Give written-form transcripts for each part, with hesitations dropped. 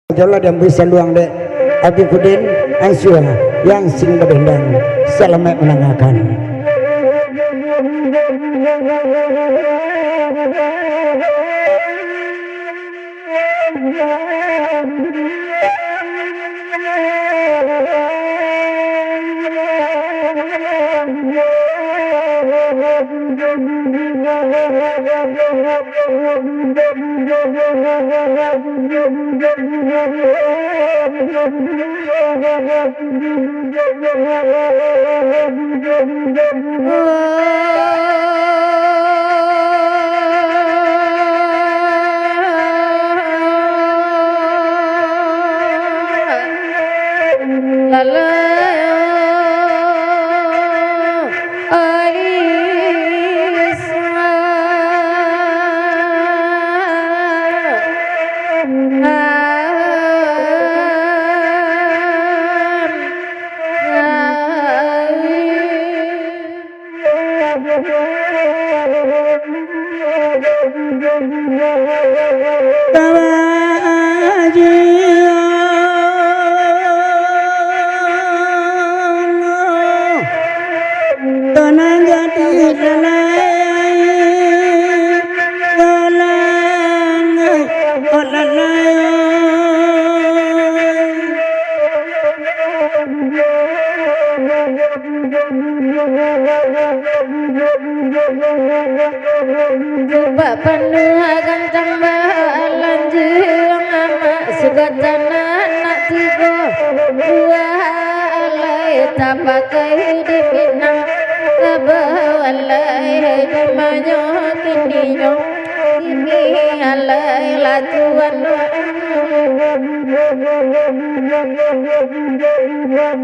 Jalla dan bisa luang dek Abi Kudin Aisyah yang sing berdendang selamat menangakan.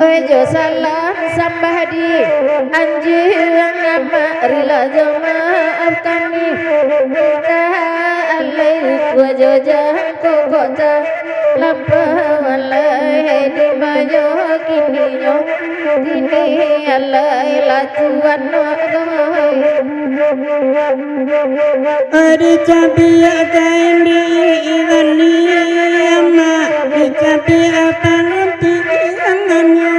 Ojo salam sambadi anjing nama rila jamaah kami kita alaik wajah kokota lapalai di mayo kini alai latuan Adi capia kain di igani ama di capia panuti anganyo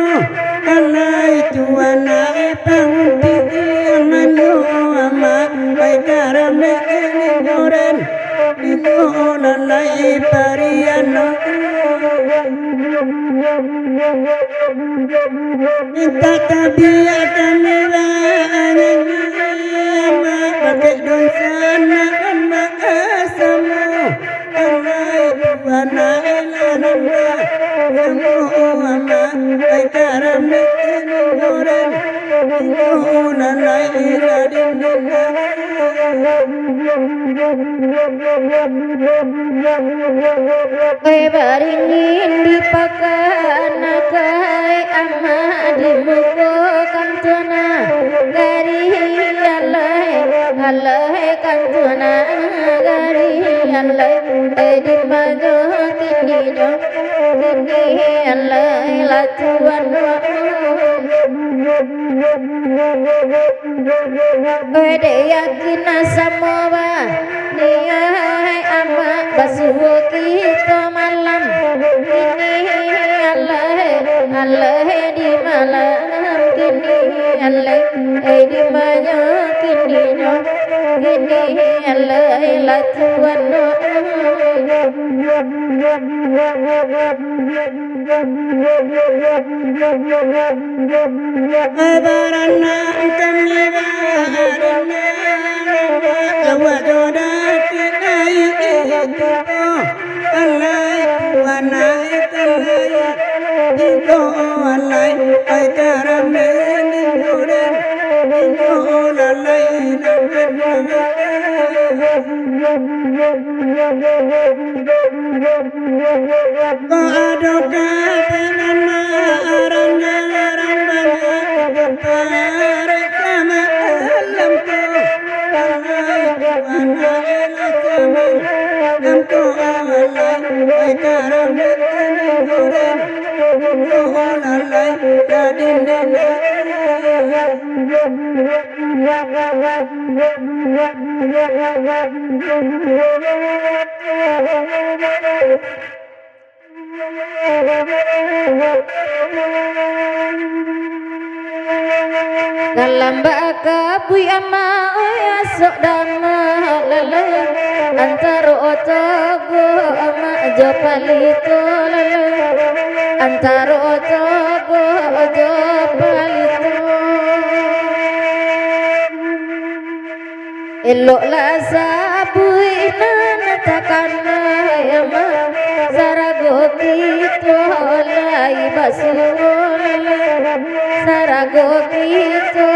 alai tuana panuti anganyo ama baik karam ini goren itu alai pariano kita capia kamera pakai dosana ama asamu alai tuana elananda kamu ama baik karam ini goren itu alai radinna baringin di pakana kai ama di muko kantuna gari alai kantuna gari alai di majo kini alai latuan Bede yakin samoba niya ama basuho kita malam ini Allah di malam kini Allah di malam kini Allah latuan Abarana kamera arana jawajoda kinai itu alai wana alai itu alai ai karam ni goren itu alai ko adoka nama aranga pare kama lamko alai wana lamko alai karam ni goren itu alai dadinna dalam baka bui ama asok dama lele antara otogo ama jopalito lele antara otogo jopalito elok la sabui nana takana ama sarago kito lai basuo lele sarago kito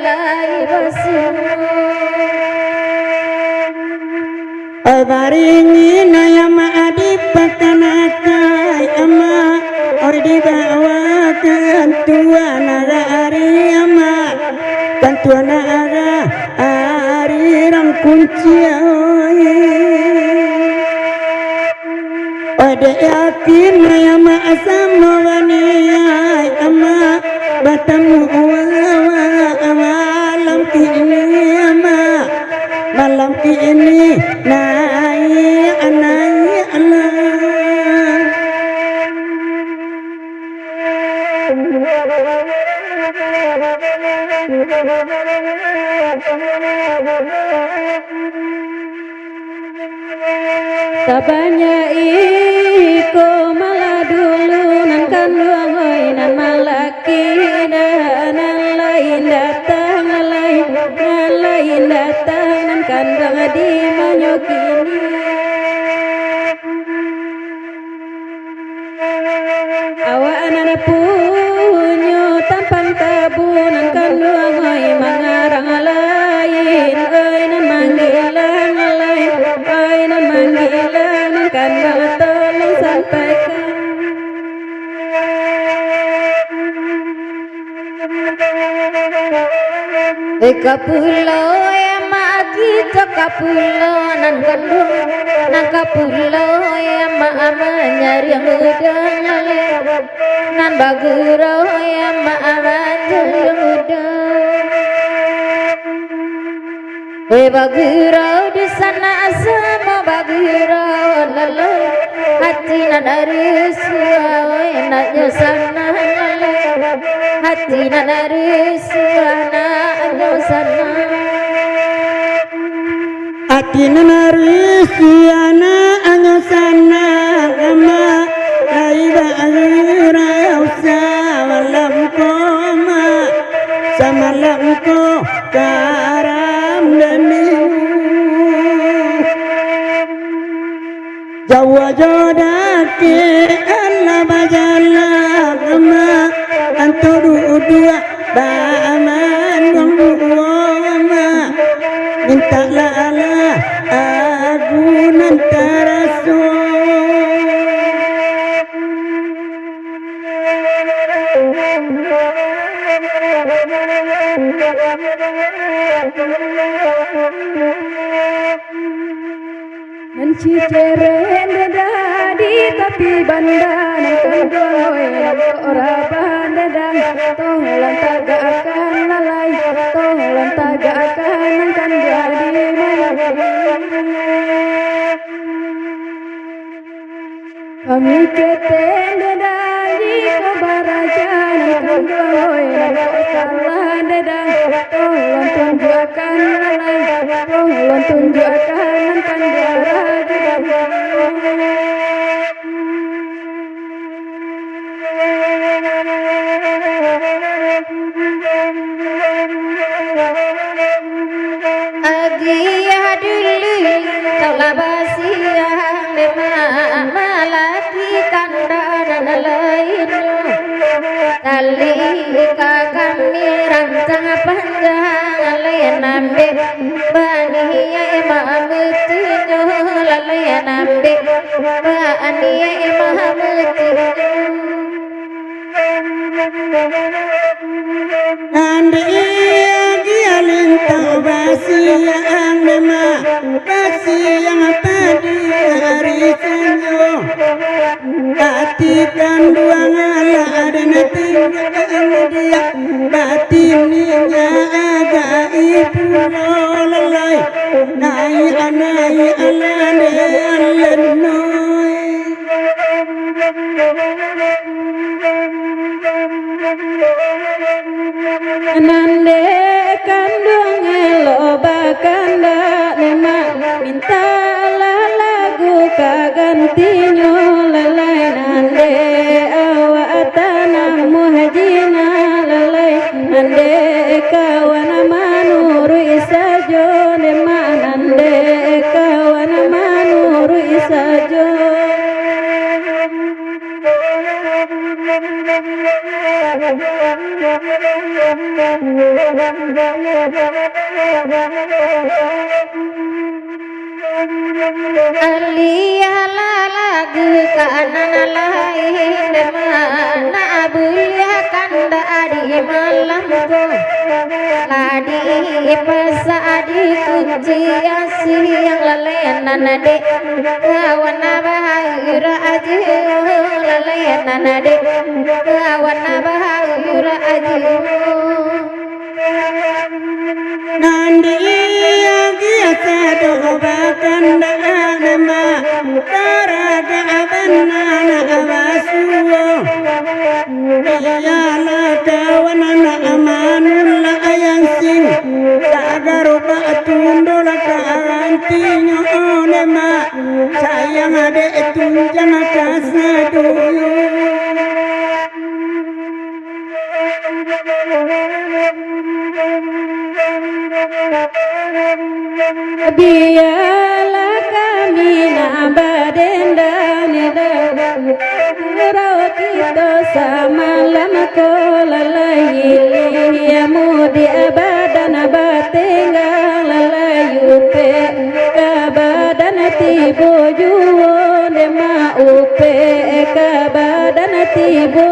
lai basuo Baringi nayama adipatanakai ama ordi bawa kantua naga ari ama kantua naga ari ram kunci ode yakin nayama asama waniyai ama batamu wawa malam kini ama malam kini naik Allah sabanya iko malah dulu nan kandung hoi nan malaki dan lain datang lain datang nan kandung di manyokini awak anak punyo tampang tabunan kandung hoi mangarang lain oi nan manggilan lain oi nan manggilan nan kandung tolong sampaikan kapulo ya maki to kapulo nan kandung nan kapulo ya ma ama nyari udang nan baguro ya ma ama udang baguro di sana sama baguro lalu hati nan aris enaknya sana hati nan aris enaknya sana hati nan aris enaknya sana ama aiba agira usa malam koma samalam ko karam dani jawa jodake Allah bajala ama antodu dua baman gongwama minta lala agunan taraso menciceren dadi tapi bandan kandoi ora bandan tolong tagak akan lalai tolong tagak akan kan jadi kami keten dadi kebarajan kandoi salah dadang tolong tunjukkan lalai tolong tunjukkan kan jadi Agia dulu taulah basiang lima malaki kandanan lainnya tali kami rancang panjang lain ambil baniya imam tinyo lain ambil baniya imam tinyo andi gialin tau basiang lima basiang padi hari senyo hati kanduang ala adena tinggal dia batininya agak ibu lalai nai alane alenoi Nande kandung bakanda nema minta lagu kagantinyo lalai nande awa tanah muhajina lalai nande kawana manuru isajo nema nande kawana manuru isajo Aliyah lagu kanan lain mana abulia kanda adi malam ko ladi pasadi kunci siang lalenan ade kawana bahira aji lalenan ade kawana bahira aji Nandi agiyasa dohbakanda anama taraga abanana abasuwo iyala kawanana amanulla ayansing sagaru baatundula kaantinyo onema sayang ade tunjana kasaduyo biarlah kami nak berdendang Rau kita samalam kolalai Yamudi abadan abatinggal layupe Kabadan tibo juwo Nema upe kabadan tibo